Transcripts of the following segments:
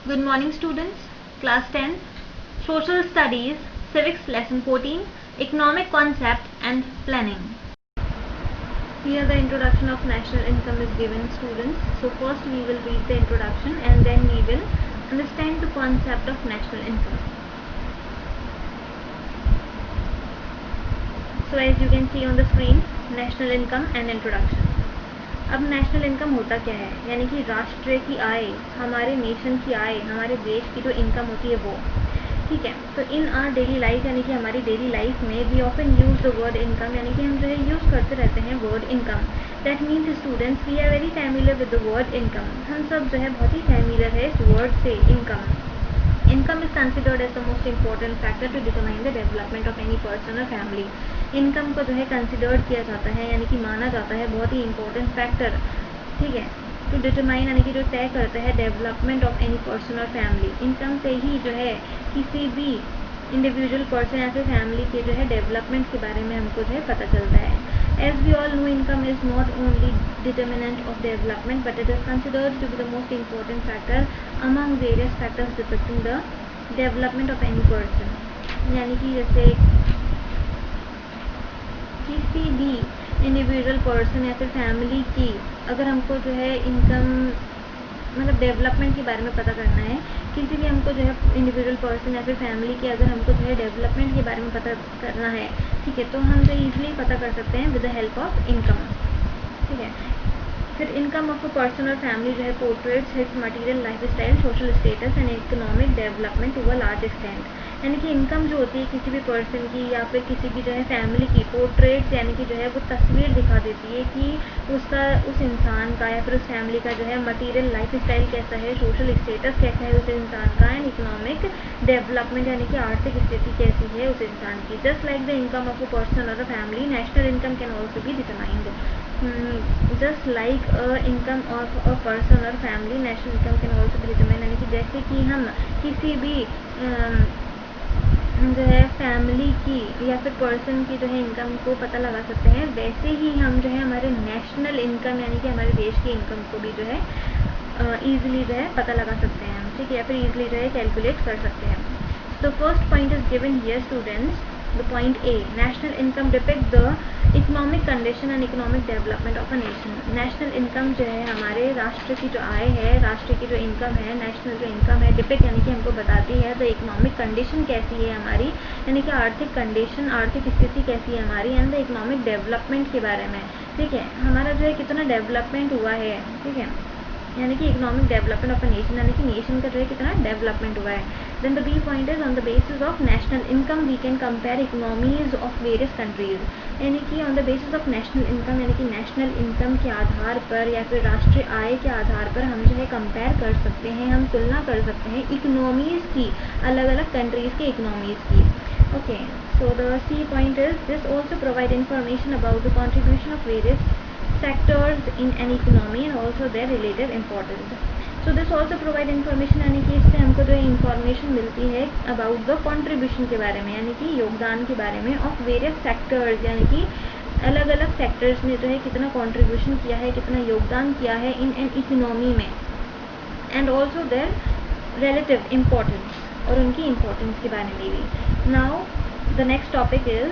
Good morning students, class 10, social studies, civics lesson 14, economic concept and planning. Here the introduction of national income is given students. So first we will read the introduction and then we will understand the concept of national income. So as you can see on the screen, national income and introduction. अब national income होता क्या है, यानी कि राष्ट्र की आय, हमारे nation की आय, हमारे देश की जो इनकम होती है वो, ठीक है। तो इन आर डेली लाइफ, यानी कि हमारी डेली लाइफ में we often use the word income, यानी कि हम जो है यूज़ करते रहते हैं word income. That means students we are very familiar with the word income, हम सब जो है बहुत ही फैमिलियर है इस वर्ड से income. Income is considered as the most important factor to determine the development of any person or family. Income को जो है कंसिडर्ड किया जाता है, यानी कि माना जाता है बहुत ही इंपॉर्टेंट फैक्टर, ठीक है, टू डिटरमाइन, यानी कि जो तय करता है डेवलपमेंट ऑफ एनी पर्सन और फैमिली। इनकम से ही जो है किसी भी इंडिविजुअल पर्सन या फिर फैमिली के जो है डेवलपमेंट के बारे में हमको जो है पता चलता है। As we all know, income is not only determinant of development, but it is considered to be the most important factor among various factors depicting the development of any person. यानी कि जैसे किसी भी इंडिविजुअल पर्सन या फिर family की अगर हमको जो है इनकम मतलब डेवलपमेंट के बारे में पता करना है, किसी भी हमको जो है इंडिविजुअल पर्सन या फिर फैमिली की अगर हमको जो है डेवलपमेंट के बारे में पता करना है, ठीक है, तो हम जो ईजिली पता कर सकते हैं with the help of income, ठीक है। फिर इनकम ऑफ अ पर्सन और फैमिली जो है portraits his material life style, social status and economic development to a large extent. यानी कि इनकम जो होती है किसी भी पर्सन की या फिर किसी भी जो है फैमिली की पोर्ट्रेट्स, यानी कि जो है वो तस्वीर दिखा देती है कि उसका, उस इंसान का या फिर उस फैमिली का जो है मटेरियल लाइफ स्टाइल कैसा है, सोशल स्टेटस कैसा है उस इंसान का, एंड इकोनॉमिक डेवलपमेंट यानी कि आर्थिक स्थिति कैसी है उस इंसान की। Just like the income of a person और a family, national income can also be determined. Just like income of a person और family, national income can also be determined, यानी कि जैसे कि हम किसी भी जो है फैमिली की या फिर पर्सन की जो है इनकम को पता लगा सकते हैं, वैसे ही हम जो है हमारे नेशनल इनकम यानी कि हमारे देश की इनकम को भी जो है ईजिली जो है पता लगा सकते हैं, ठीक है, या फिर ईजिली जो है कैलकुलेट कर सकते हैं। तो first point is given here students, the point A, national income depict the economic condition and economic development of a nation. National income जो है हमारे राष्ट्र की जो आय है, राष्ट्र की जो इनकम है, नेशनल जो इनकम है, डिपिक्ट यानी कि हमको बताती है द इकोनॉमिक कंडीशन कैसी है हमारी, यानी कि आर्थिक कंडीशन, आर्थिक स्थिति कैसी है हमारी, एंड द इकोनॉमिक डेवलपमेंट के बारे में, ठीक है, हमारा जो है कितना डेवलपमेंट हुआ है, ठीक है, यानी कि economic development of a nation, यानी कि नेशन का जो है कितना डेवलपमेंट हुआ है। Then the B point is on the basis of national income we can compare economies of various countries, यानी कि on the basis of national income, यानी कि नेशनल इनकम के आधार पर या फिर राष्ट्रीय आय के आधार पर हम जो है कंपेयर कर सकते हैं, हम तुलना कर सकते हैं इकोनॉमीज की, अलग अलग कंट्रीज के इकोनॉमीज की। Okay, so the C point is this also provide information about the contribution of various sectors in an economy and also their relative importance. So this also provide information, यानी कि इससे हमको जो information मिलती है about the contribution के बारे में, यानी कि योगदान के बारे में, of various sectors, यानी कि अलग अलग सेक्टर्स ने जो है कितना कंट्रीब्यूशन किया है, कितना योगदान किया है इन एन इकोनॉमी में, and also their relative importance, और उनकी इम्पोर्टेंस के बारे में भी। Now the next topic is,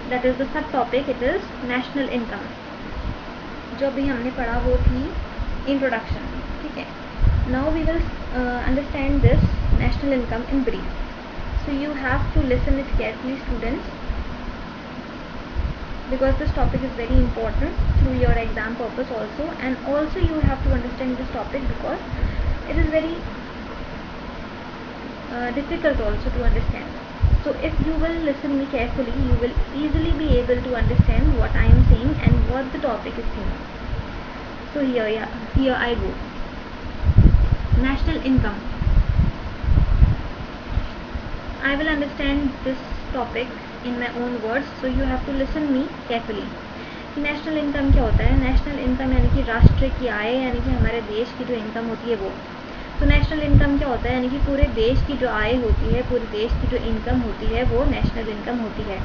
that is the sub topic, it is national income. जो भी हमने पढ़ा वो थी इंट्रोडक्शन, ठीक है। Now we will understand this national income in brief, so you have to listen it carefully students, because this topic is very important through your exam purpose also, and also you have to understand this topic because it is very difficult also to understand. So if you will listen me carefully, you will easily be able to understand what I am saying and what the topic is saying. So here I go. National income. I will understand this topic in my own words, so you have to listen me carefully. National income क्या होता है? National income यानी कि राष्ट्र की आय, यानी कि हमारे देश की जो इनकम होती है वो। तो नेशनल इनकम क्या होता है? यानी कि पूरे देश की जो आय होती है, पूरे देश की जो इनकम होती है वो नेशनल इनकम होती है।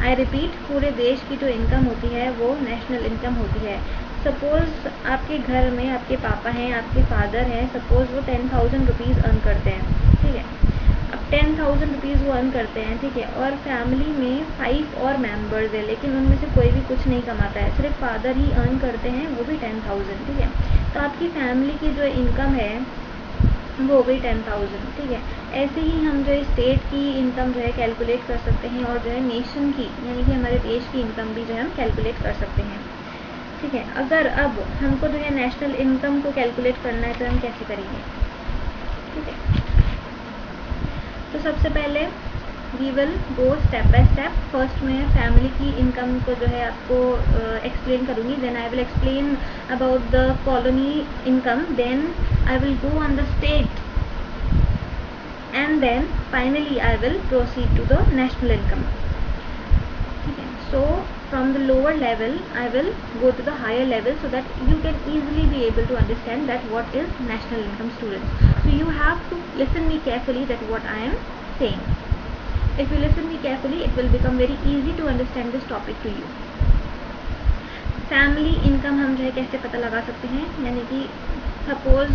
आई रिपीट, पूरे देश की जो इनकम होती है वो नेशनल इनकम होती है। सपोज़ आपके घर में आपके पापा हैं, आपके फादर हैं, सपोज़ वो 10,000 रुपीज़ अर्न करते हैं, ठीक है। अब 10,000 रुपीज़ वो अर्न करते हैं, ठीक है, और फैमिली में 5 और मेंबर्स है, लेकिन उनमें से कोई भी कुछ नहीं कमाता है, सिर्फ फादर ही अर्न करते हैं, वो भी 10,000, ठीक है। तो आपकी फैमिली की जो इनकम है वो हो गई 10,000, ठीक है। ऐसे ही हम जो है स्टेट की इनकम जो है कैलकुलेट कर सकते हैं, और जो है नेशन की यानी कि हमारे देश की इनकम भी जो है हम कैलकुलेट कर सकते हैं, ठीक है। अगर अब हमको जो है नेशनल इनकम को कैलकुलेट करना है तो हम कैसे करेंगे, ठीक है। तो सबसे पहले we will go step by step. First मैं फैमिली की इनकम को जो है आपको एक्सप्लेन करूँगी, then I will explain about the colony income, then I will go on the state, and then finally I will proceed to the national income, ठीक है। So from the lower level I will go to the higher level so that you can easily be able to understand that what is national income, students. So you have to listen me carefully that what I am saying. If you listen me carefully it will become very easy to understand this topic to you. Family income हम जो है कैसे पता लगा सकते हैं, यानी कि सपोज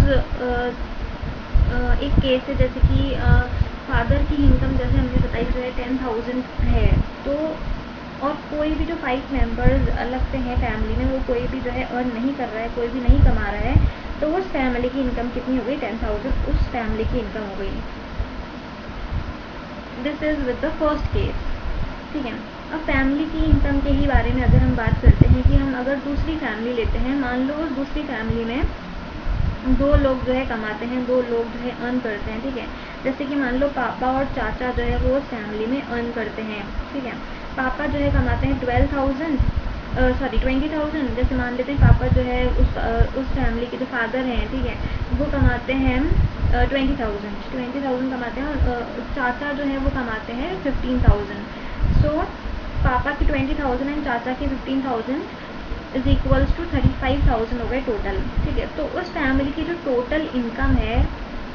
एक केस है, जैसे कि फादर की इनकम जैसे हमने बताई जो है 10,000 है, तो और कोई भी जो 5 मेंबर्स अलग से हैं फैमिली में, वो कोई भी जो है अर्न नहीं कर रहा है, कोई भी नहीं कमा रहा है, तो उस फैमिली की इनकम कितनी हो गई, 10,000 उस फैमिली की इनकम हो गई। This is with the first case, ठीक है। अब फैमिली की इनकम के ही बारे में अगर हम बात करते हैं कि हम अगर दूसरी फैमिली लेते हैं, मान लो उस दूसरी फैमिली में 2 लोग जो है कमाते हैं, 2 लोग जो है अर्न करते हैं, ठीक है। जैसे कि मान लो पापा और चाचा जो है वो उस फैमिली में अर्न करते हैं, ठीक है। पापा जो है कमाते हैं 20,000, जैसे मान लेते हैं पापा जो है उस फैमिली के जो फादर हैं, ठीक है, वो कमाते हैं 20,000 कमाते हैं, और चाचा जो है वो कमाते हैं 15,000। सो पापा की 20,000 एंड चाचा की 15,000 इज इक्वल्स टू 35,000 हो गए टोटल, ठीक है। तो उस फैमिली की जो टोटल इनकम है,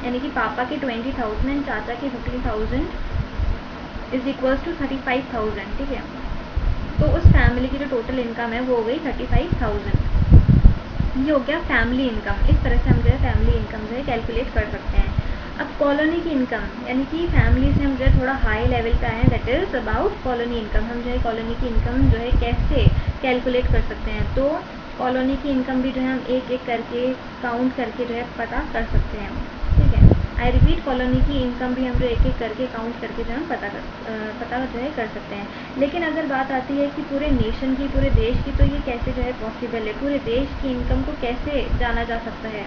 यानी कि पापा के 20,000 एंड चाचा के 15,000 इज इक्वल्स टू 35,000, ठीक है। तो उस फैमिली की जो टोटल इनकम है वो हो गई 35,000। ये हो गया फैमिली इनकम। इस तरह से हम जो है फैमिली इनकम जो है कैलकुलेट कर सकते हैं। अब कॉलोनी की इनकम, यानी कि फैमिली से हम जो है थोड़ा हाई लेवल पे आए हैं, that is about colony income. हम जो है कॉलोनी की इनकम जो है कैसे कैलकुलेट कर सकते हैं, तो कॉलोनी की इनकम भी जो है हम एक एक करके काउंट करके जो है पता कर सकते हैं, ठीक है। आई रिपीट, कॉलोनी की इनकम भी हम जो एक एक करके काउंट करके जो है पता जो है कर सकते हैं। लेकिन अगर बात आती है कि पूरे नेशन की, पूरे देश की, तो ये कैसे जो है पॉसिबल है, पूरे देश की इनकम को कैसे जाना जा सकता है,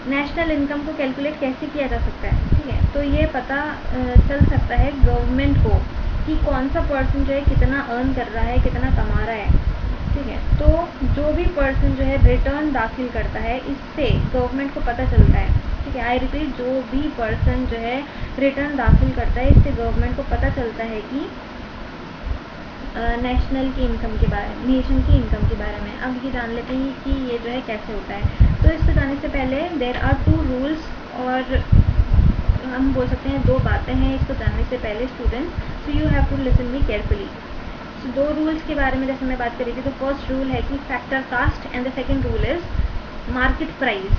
नेशनल इनकम को कैलकुलेट कैसे किया जा सकता है, ठीक है। तो ये पता चल सकता है गवर्नमेंट को कि कौन सा पर्सन जो है कितना अर्न कर रहा है, कितना कमा रहा है, ठीक है। तो जो भी पर्सन जो है रिटर्न दाखिल करता है, इससे गवर्नमेंट को पता चलता है, ठीक है। आई रिपीट, जो भी पर्सन जो है रिटर्न दाखिल करता है, इससे गवर्नमेंट को पता चलता है कि नेशनल की इनकम के बारे में, नेशन की इनकम के बारे में। अब ये जान लेते हैं कि ये जो है कैसे होता है। तो इससे जाने से पहले देयर आर 2 रूल्स, और हम बोल सकते हैं 2 बातें हैं इसको जानने से पहले students, so you have to listen me carefully. 2 rules के बारे में जैसे मैं बात करी थी, तो फर्स्ट रूल है कि factor cost, and the second rule is market price.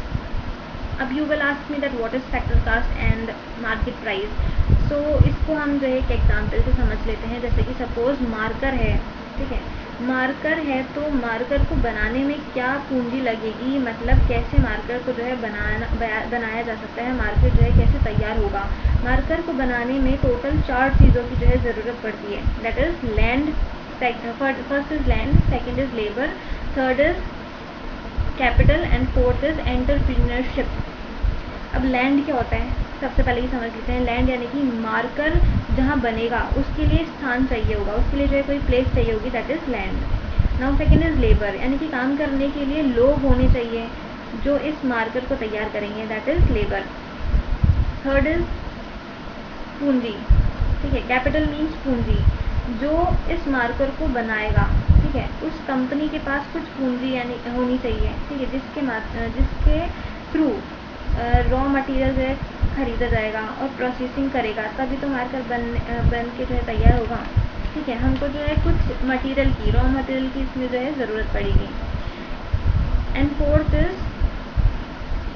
अब you will ask me that what is factor cost and market price. So इसको हम जो है एक एग्जाम्पल से समझ लेते हैं। जैसे कि सपोज मार्कर है, ठीक है, मार्कर है, तो मार्कर को बनाने में क्या पूंजी लगेगी, मतलब कैसे मार्कर को जो है बनाया जा सकता है, मार्कर जो है कैसे तैयार होगा। मार्कर को बनाने में टोटल 4 चीज़ों की जो है ज़रूरत पड़ती है, that is land, first is land, second is labour, third is capital, and fourth is entrepreneurship. अब लैंड क्या होता है, सबसे पहले ही समझ लेते हैं। लैंड यानी कि मार्कर जहाँ बनेगा उसके लिए स्थान चाहिए होगा, उसके लिए जो है कोई प्लेस चाहिए होगी, that is land. Now second is labour, यानी कि काम करने के लिए लोग होने चाहिए जो इस मार्कर को तैयार करेंगे, that is labour. Third is पूंजी, ठीक है, कैपिटल मीन्स पूंजी, जो इस मार्कर को बनाएगा, ठीक है, उस कंपनी के पास कुछ पूंजी यानी होनी चाहिए, ठीक है, जिसके थ्रू रॉ मटेरियल जो है खरीदा जाएगा और प्रोसेसिंग करेगा, तभी तो मार्कर बन के जो है तैयार होगा, ठीक है। हमको जो है कुछ मटेरियल की, रॉ मटेरियल की इसमें जो है ज़रूरत पड़ेगी। एंड फोर्थ इज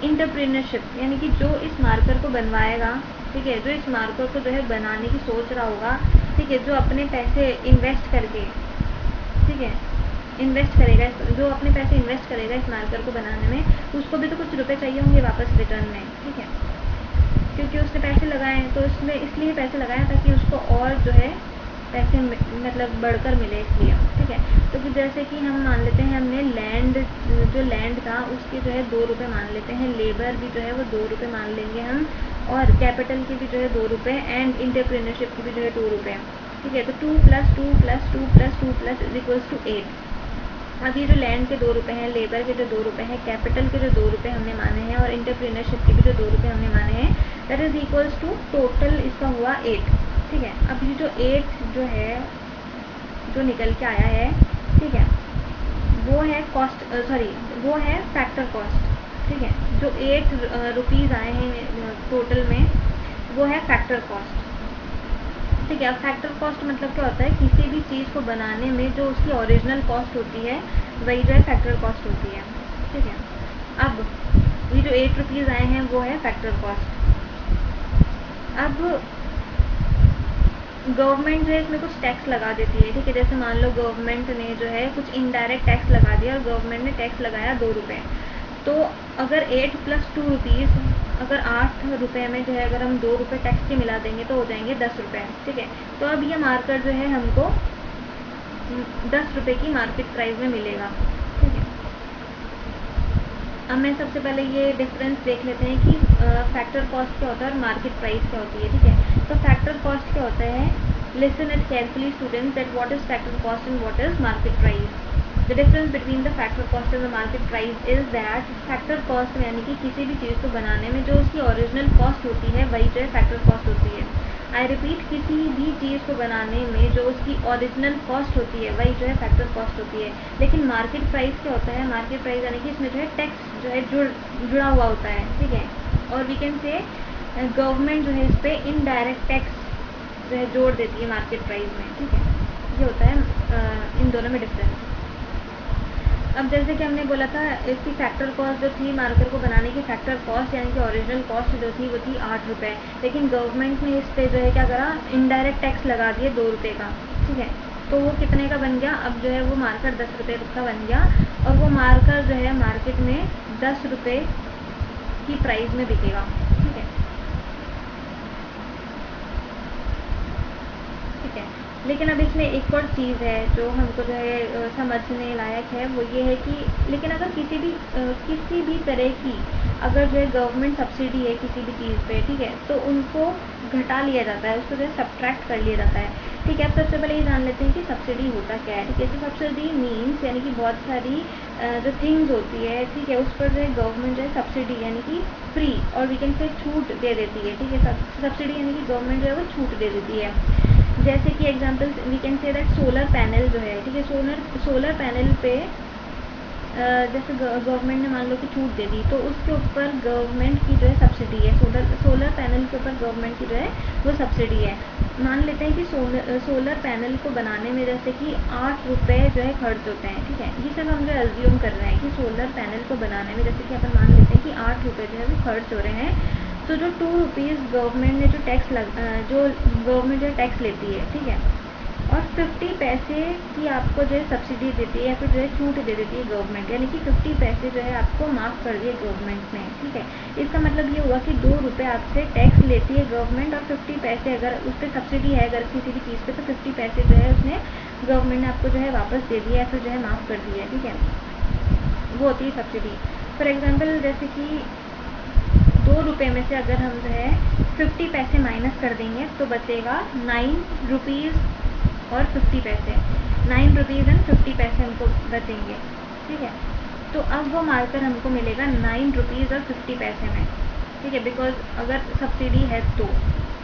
एंटरप्रेन्योरशिप, यानी कि जो इस मार्कर को बनवाएगा, ठीक है, जो इस मार्कर को जो है बनाने की सोच रहा होगा, ठीक है, जो अपने पैसे इन्वेस्ट करके, ठीक है, इन्वेस्ट करेगा, जो अपने पैसे इन्वेस्ट करेगा इस मार्कर को बनाने में, उसको भी तो कुछ रुपए चाहिए होंगे वापस रिटर्न में, ठीक है, क्योंकि उसने पैसे लगाए हैं, तो उसने इसलिए पैसे लगाए ताकि उसको और जो है पैसे मतलब बढ़कर मिले, इसलिए, ठीक है। तो फिर जैसे कि हम मान लेते हैं हमने लैंड, जो लैंड था उसके जो है 2 रुपये मान लेते हैं, लेबर भी जो है वो 2 रुपये मान लेंगे हम, और कैपिटल के भी जो है 2 रुपये, एंड एंटरप्रेन्योरशिप की भी जो है 2 रुपये, ठीक है। तो 2 + 2 + 2 + 2 + = 8। अब ये जो लैंड के 2 रुपये हैं, लेबर के जो 2 रुपये हैं, कैपिटल के जो 2 रुपये हमने माने हैं, और एंटरप्रेन्योरशिप के भी जो 2 रुपये हमने माने हैं, that is equals to total इसका हुआ 8, ठीक है। अब ये जो 8 जो है जो निकल के आया है, ठीक है, वो है कॉस्ट, सॉरी वो है फैक्टर कॉस्ट, ठीक है। जो 8 रुपीज़ आए हैं टोटल में, वो है फैक्टर कॉस्ट, ठीक है। अब फैक्टर कॉस्ट मतलब क्या होता है, किसी भी चीज़ को बनाने में जो उसकी ओरिजिनल कॉस्ट होती है वही जो है फैक्टर कॉस्ट होती है, ठीक है। अब ये जो 8 रुपीज़ आए हैं वो है फैक्टर कॉस्ट। अब गवर्नमेंट जो है इसमें कुछ टैक्स लगा देती है, ठीक है। जैसे मान लो गवर्नमेंट ने जो है कुछ इनडायरेक्ट टैक्स लगा दिया, और गवर्नमेंट ने टैक्स लगाया 2 रुपये, तो अगर 8 + 2 रुपीज़, अगर 8 रुपये में जो है अगर हम 2 रुपये टैक्स के मिला देंगे तो हो जाएंगे 10 रुपये, ठीक है। तो अब ये मार्कर जो है हमको 10 रुपये की मार्केट प्राइस में मिलेगा, ठीक है। अब मैं सबसे पहले ये डिफरेंस देख लेते हैं कि फैक्टर कॉस्ट क्या होता है और मार्केट प्राइस क्या होती है, ठीक है। तो फैक्टर कॉस्ट क्या होता है, listen it carefully students, that what is factor cost and what is market price. The difference between the factor cost and the market price is that factor cost में, यानी कि किसी भी चीज़ को बनाने में जो उसकी ओरिजिनल कॉस्ट होती है वही जो है फैक्टर कॉस्ट होती है। आई रिपीट, किसी भी चीज़ को बनाने में जो उसकी ओरिजिनल कॉस्ट होती है वही जो है फैक्टर कॉस्ट होती है। लेकिन मार्केट प्राइस क्या होता है, मार्केट प्राइस यानी कि इसमें जो है टैक्स जो है जुड़ा हुआ होता है, ठीक है। और वी कैन से गवर्नमेंट जो है इस पर इनडायरेक्ट टैक्स जो है जोड़ देती है मार्केट प्राइस में, ठीक है। ये होता है इन दोनों में डिफरेंस। अब जैसे कि हमने बोला था इसकी फैक्टर कॉस्ट जो थी मार्कर को बनाने की, फैक्टर कॉस्ट यानी कि ओरिजिनल कॉस्ट जो थी वो थी 8 रुपये, लेकिन गवर्नमेंट ने इस पर जो है क्या करा, इनडायरेक्ट टैक्स लगा दिए 2 रुपये का, ठीक है। तो वो कितने का बन गया, अब जो है वो मार्कर 10 रुपये का बन गया, और वो मार्कर जो है मार्केट में 10 रुपये की प्राइस में बिकेगा, ठीक है, ठीक है। लेकिन अब इसमें एक और चीज़ है जो हमको जो है समझने लायक है, वो ये है कि लेकिन अगर किसी भी तरह की अगर जो है गवर्नमेंट सब्सिडी है किसी भी चीज़ पे, ठीक है, तो उनको घटा लिया जाता है, उसको जो है सब्ट्रैक्ट कर लिया जाता है, ठीक है। अब सबसे पहले ये जान लेते हैं कि सब्सिडी होता क्या है, ठीक है। तो सब्सिडी मीन्स यानी कि बहुत सारी जो थिंग्स होती है, ठीक है, उस पर जो है गवर्नमेंट जो है सब्सिडी यानी कि फ्री और वी कैन से छूट दे देती है, ठीक है। सब्सिडी यानी कि गवर्नमेंट जो है वो छूट दे देती है। जैसे कि example we can say that solar panel जो है, ठीक है, सोलर पैनल पे जैसे गवर्नमेंट ने मान लो कि छूट दे दी, तो उसके ऊपर गवर्नमेंट की जो है सब्सिडी है, सोलर पैनल के ऊपर गवर्नमेंट की जो है वो सब्सिडी है। मान लेते हैं कि सोलर पैनल को बनाने में जैसे कि 8 रुपये जो है खर्च होते हैं, ठीक है। ये सब हम जो एज्यूम कर रहे हैं कि सोलर पैनल को बनाने में जैसे कि अपन मान लेते हैं कि 8 रुपये जो है वो खर्च हो रहे हैं, तो जो 2 रुपीज़ गवर्नमेंट ने जो गवर्नमेंट जो टैक्स लेती है, ठीक है, और 50 पैसे की आपको जो है सब्सिडी देती है या फिर जो है छूट दे देती है गवर्नमेंट, यानी कि 50 पैसे जो है आपको माफ़ कर दिए गवर्नमेंट ने, ठीक है। इसका मतलब ये हुआ कि 2 रुपये आपसे टैक्स लेती है गवर्नमेंट, और 50 पैसे अगर उस पर सब्सिडी है अगर किसी भी चीज़ पे, तो 50 पैसे जो है उसने गवर्नमेंट ने आपको जो है वापस दे दिया या फिर जो है माफ़ कर दिया, ठीक है। वो होती है सब्सिडी। फॉर एग्ज़ाम्पल जैसे कि 2 रुपये में से अगर हम जो है 50 पैसे माइनस कर देंगे तो बचेगा 9 रुपीज़ और 50 पैसे, 9 रुपीज़ एंड 50 पैसे हमको बचेंगे, ठीक है। तो अब वो मार्कर हमको मिलेगा 9 रुपीज़ और 50 पैसे में, ठीक है, बिकॉज अगर सब्सिडी है तो,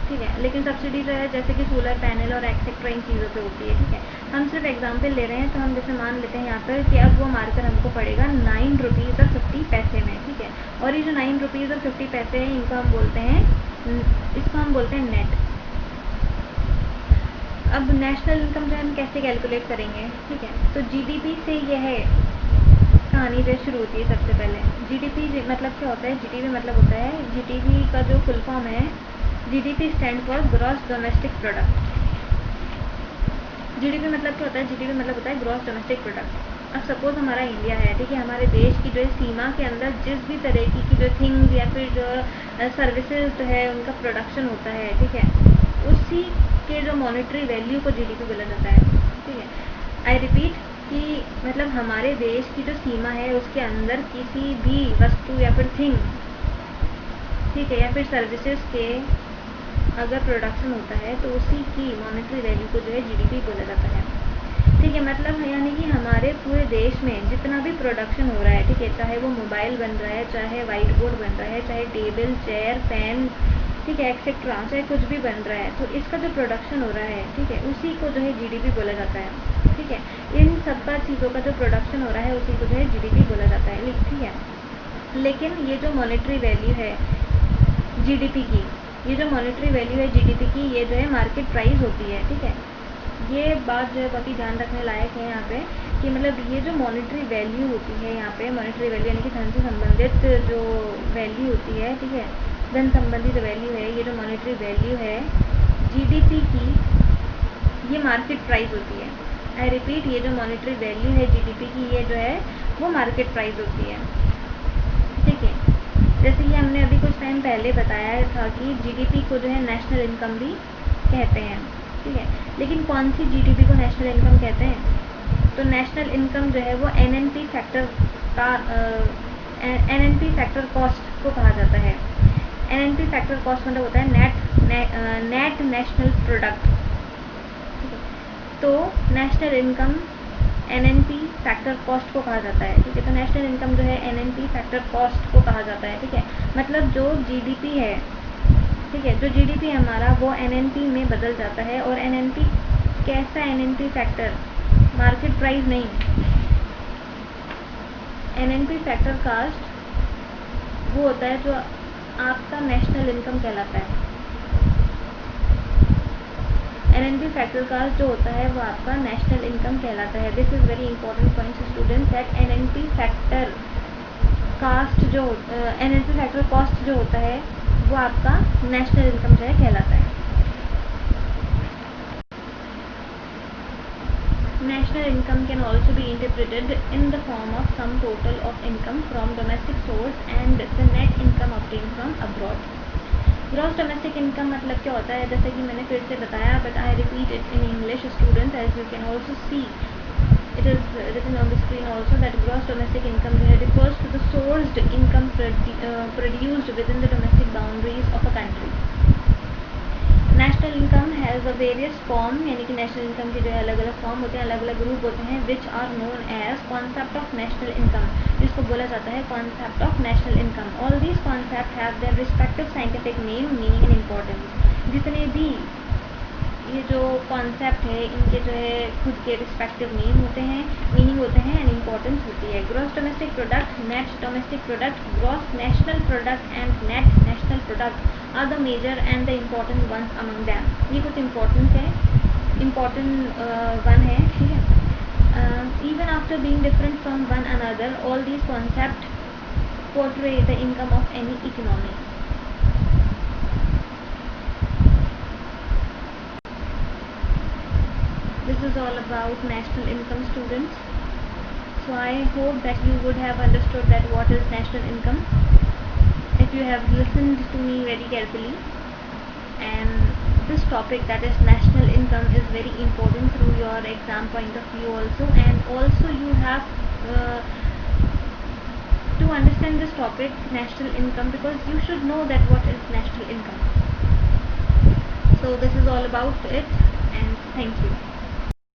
ठीक है। लेकिन सब्सिडी जो है जैसे कि सोलर पैनल और एक्सेट्रा इन चीज़ों पे होती है, ठीक है। हम सिर्फ एग्जांपल ले रहे हैं, तो हम जैसे मान लेते हैं यहाँ पर कि अब वो मार्कर हमको पड़ेगा 9 रुपीज़ और 50 पैसे में, ठीक है। और ये जो 9 रुपीज़ और 50 पैसे हैं इनको हम बोलते हैं, इसको हम बोलते हैं नेट। अब नेशनल इनकम जो हम कैसे कैलकुलेट करेंगे, ठीक है। तो जीडीपी से यह कहानी जो शुरू होती है सबसे पहले। जीडीपी मतलब क्या होता है? जीडीपी मतलब होता है, जीडीपी का जो फुल फॉर्म है, GDP stand for gross domestic product. GDP मतलब क्या होता है? जीडीपी मतलब होता है ग्रॉस डोमेस्टिक प्रोडक्ट। अब सपोज हमारा इंडिया है, ठीक है, हमारे देश की जो है सीमा के अंदर जिस भी तरह की जो थिंग्स या फिर जो सर्विसेज जो है उनका प्रोडक्शन होता है, ठीक है, उसी के जो मॉनेटरी वैल्यू को जीडीपी बोला जाता है, ठीक है। आई रिपीट कि मतलब हमारे देश की जो सीमा है उसके अंदर किसी भी वस्तु या फिर थिंग, ठीक है, या फिर सर्विसेज के अगर प्रोडक्शन होता है तो उसी की मॉनेटरी वैल्यू को जो है जीडीपी बोला जाता है, ठीक है। मतलब यानी कि हमारे पूरे देश में जितना भी प्रोडक्शन हो रहा है, ठीक है, चाहे वो मोबाइल बन रहा है, चाहे वाइट बोर्ड बन रहा है, चाहे टेबल चेयर पेन, ठीक है, एक्सेट्रा, चाहे कुछ भी बन रहा है, तो इसका जो प्रोडक्शन हो रहा है, ठीक है, उसी को जो है जीडीपी बोला जाता है, ठीक है। इन सब का चीज़ों का जो प्रोडक्शन हो रहा है उसी को जो है जीडीपी बोला जाता है, ठीक है। लेकिन ये जो मॉनेटरी वैल्यू है जीडीपी की, ये जो मॉनेटरी वैल्यू है जीडीपी की, ये जो है मार्केट प्राइस होती है, ठीक है। ये बात जो है काफ़ी ध्यान रखने लायक है यहाँ पे कि मतलब ये जो मॉनेटरी वैल्यू होती है यहाँ पे, मॉनेटरी वैल्यू यानी कि धन से संबंधित जो वैल्यू होती है, ठीक है, धन संबंधी जो वैल्यू है, ये जो मॉनेटरी वैल्यू है जीडीपी की, ये मार्केट प्राइस होती है। आई रिपीट, ये जो मॉनेटरी वैल्यू है जीडीपी की, ये जो है वो मार्केट प्राइस होती है, ठीक है। जैसे कि हमने अभी कुछ टाइम पहले बताया था कि जीडीपी को जो है नेशनल इनकम भी कहते हैं, ठीक है। लेकिन कौन सी जीडीपी को नेशनल इनकम कहते हैं? तो नेशनल इनकम जो है वो एनएनपी फैक्टर का एनएनपी फैक्टर कॉस्ट को कहा जाता है। एनएनपी फैक्टर कॉस्ट मतलब होता है नेट नेशनल प्रोडक्ट, तो national income NNP factor cost को कहा जाता है, ठीक है। तो नेशनल इनकम जो है एनएनपी फैक्टर कॉस्ट को कहा जाता है, ठीक है। मतलब जो जीडीपी है, ठीक है, जो जीडीपी हमारा वो एनएनपी में बदल जाता है। और एनएनपी कैसा एनएनपी फैक्टर? मार्केट प्राइस नहीं, एनएनपी फैक्टर कास्ट वो होता है जो आपका नेशनल इनकम कहलाता है। एनएनपी फैक्टर कास्ट जो होता है वो आपका नेशनल इनकम कहलाता है। This is very important point students, that NNP factor cost जो एनएनपी फैक्टर कॉस्ट जो होता है वो आपका नेशनल इनकम जो है कहलाता है। National income can also be interpreted in the form of sum total of income from domestic source and the net income obtained from abroad. Gross domestic income मतलब क्या होता है? जैसे कि मैंने फिर से बताया, but I repeat it in English students, as you can also see it is written on the screen also, that gross domestic income refers to the sourced income produced within the domestic boundaries of a country. National income has a various form, यानी कि national income के जो है अलग अलग form होते हैं, अलग अलग ग्रुप होते हैं, which are known as concept of national income, जिसको बोला जाता है concept of national income. All these concept have their respective scientific name, meaning and importance. जितने भी ये जो कॉन्सेप्ट है इनके जो है खुद के रिस्पेक्टिव नेम होते हैं, मीनिंग होते हैं एंड इम्पोर्टेंस होती है। Gross domestic product, net domestic product, gross national product and net national product are the major and the important ones among them. ये कुछ इम्पोर्टेंस है, इम्पोर्टेंट वन है, ठीक है। Even after being different from one another, all these concept portray the income of any economy. This is all about national income, students. So I hope that you would have understood that what is national income, if you have listened to me very carefully. And this topic, that is national income, is very important through your exam point of view also. And also you have to understand this topic, national income, because you should know that what is national income. So this is all about it, and thank you.